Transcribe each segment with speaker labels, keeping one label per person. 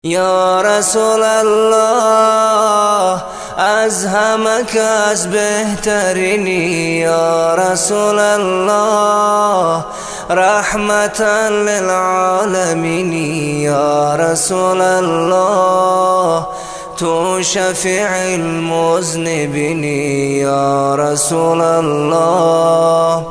Speaker 1: یا رسول الله از همه کس بهترینی، یا رسول الله رحمتا للعالمین، یا رسول الله تو شفیع المذنبین، یا رسول الله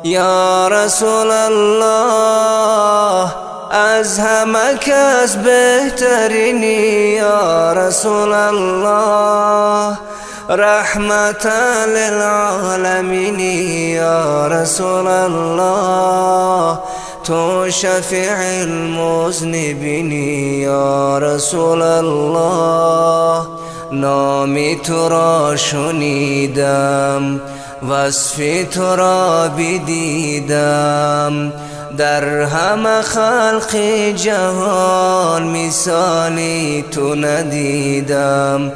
Speaker 1: یا رسول الله از همه کس بهترینی، یا رسول الله رحمتا للعالمین، یا رسول الله تو شفیع المذنبین، یا رسول الله نامی تو را شنیدم، وصفی تو را بدیدم، در همه خلق جهان مثالی تو ندیدم.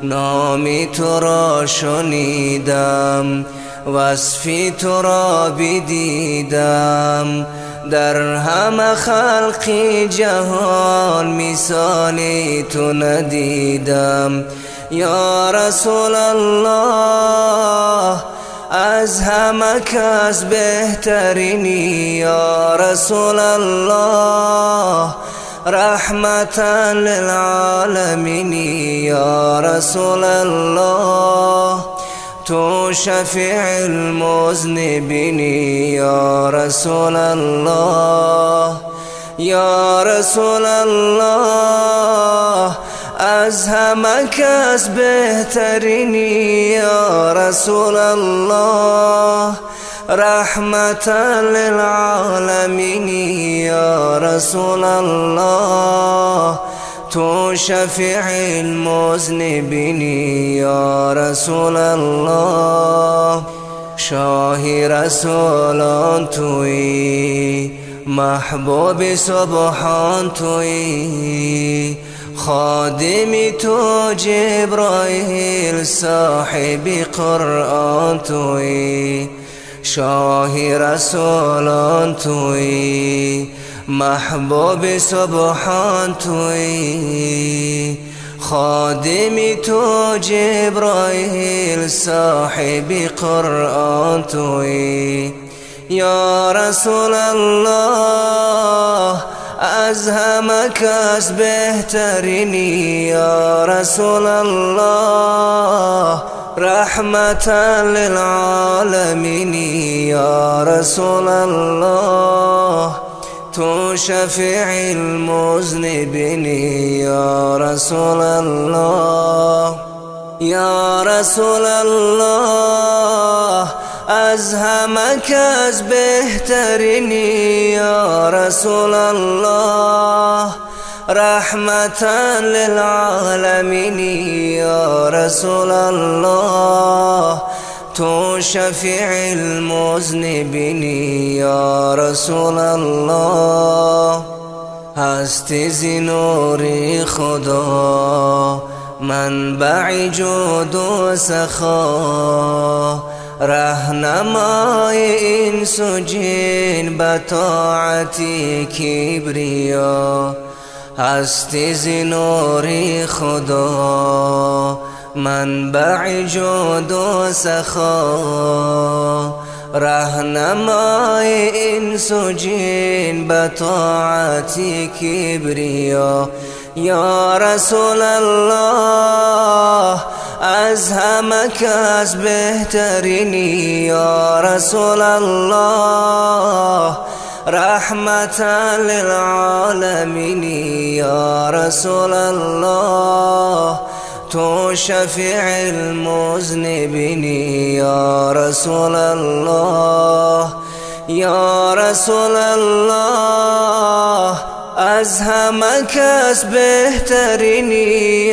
Speaker 1: نامی تو را شنیدم، وصفی تو را بدیدم، در همه خلق جهان مثالی تو ندیدم. یا رسول الله از همه کس بهترینی، یا رسول الله رحمتا للعالمین، یا رسول الله تو شفیع المذنبین، یا رسول الله یا رسول الله از همه کس بهترینی، یا رسول الله رحمتا للعالمین، یا رسول الله تو شفیع المذنبین، یا رسول الله شاه رسولان تویی، محبوب سبحان تویی، خادم تو جبرائیل، صاحب قرآن تویی، شاه رسولان تویی، محبوب سبحان تویی، خادم تو جبرائیل، صاحب قرآن تویی. یا رسول الله از همه کس بهترینی، یا رسول الله رحمتا للعالمین، یا رسول الله تو شفیع المذنبین، یا رسول الله یا رسول الله از همه کس بهترینی، یا رسول الله رحمتا للعالمین، یا رسول الله تو شفیع المذنبین، یا رسول الله هستی ز نور خدا، منبع جود و سخا، رهنمای انس و جن به طاعت کبریا. هستی ز نور خدا، منبع جود و سخا، رهنمای انس و جن به طاعت کبریا. یا رسول الله از همه کس بهترینی، یا رسول الله رحمتا للعالمین، یا رسول الله تو شفیع المذنبین، یا رسول الله یا رسول الله از همه کس بهترینی،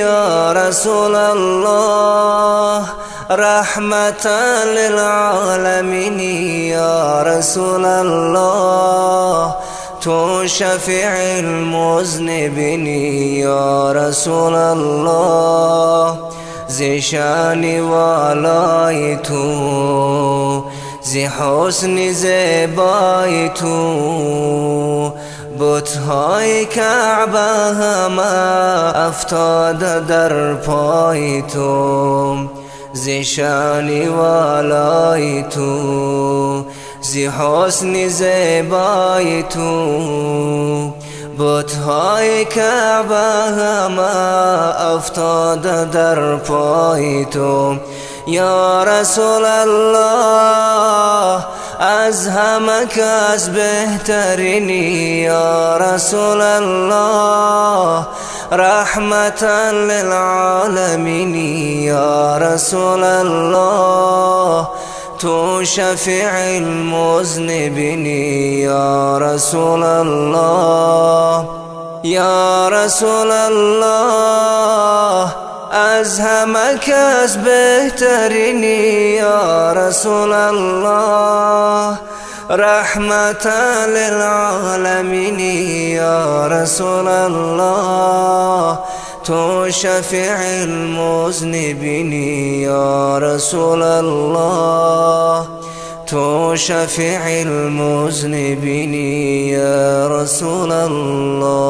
Speaker 1: یا رسول الله رحمتا للعالمین، یا رسول الله تو شفیع المذنبین، یا رسول الله ز شان والای تو، ز حسن زیبای تو، بت‌های کعبه همه افتاده در پای تو، زی شانی والای تو، زی حسن زیبای تو. بت‌های کعبه همه افتاده در پای تو. یا رسول الله از همه کس بهترینی، یا رسول الله رحمتا للعالمین، یا رسول الله تو شفیع المذنبین، یا رسول الله، یا رسول الله از همه کس بهترینی، یا رسول الله رحمتا للعالمین، یا رسول الله تو شفیع المذنبین، یا رسول الله تو شفیع المذنبین، یا رسول الله.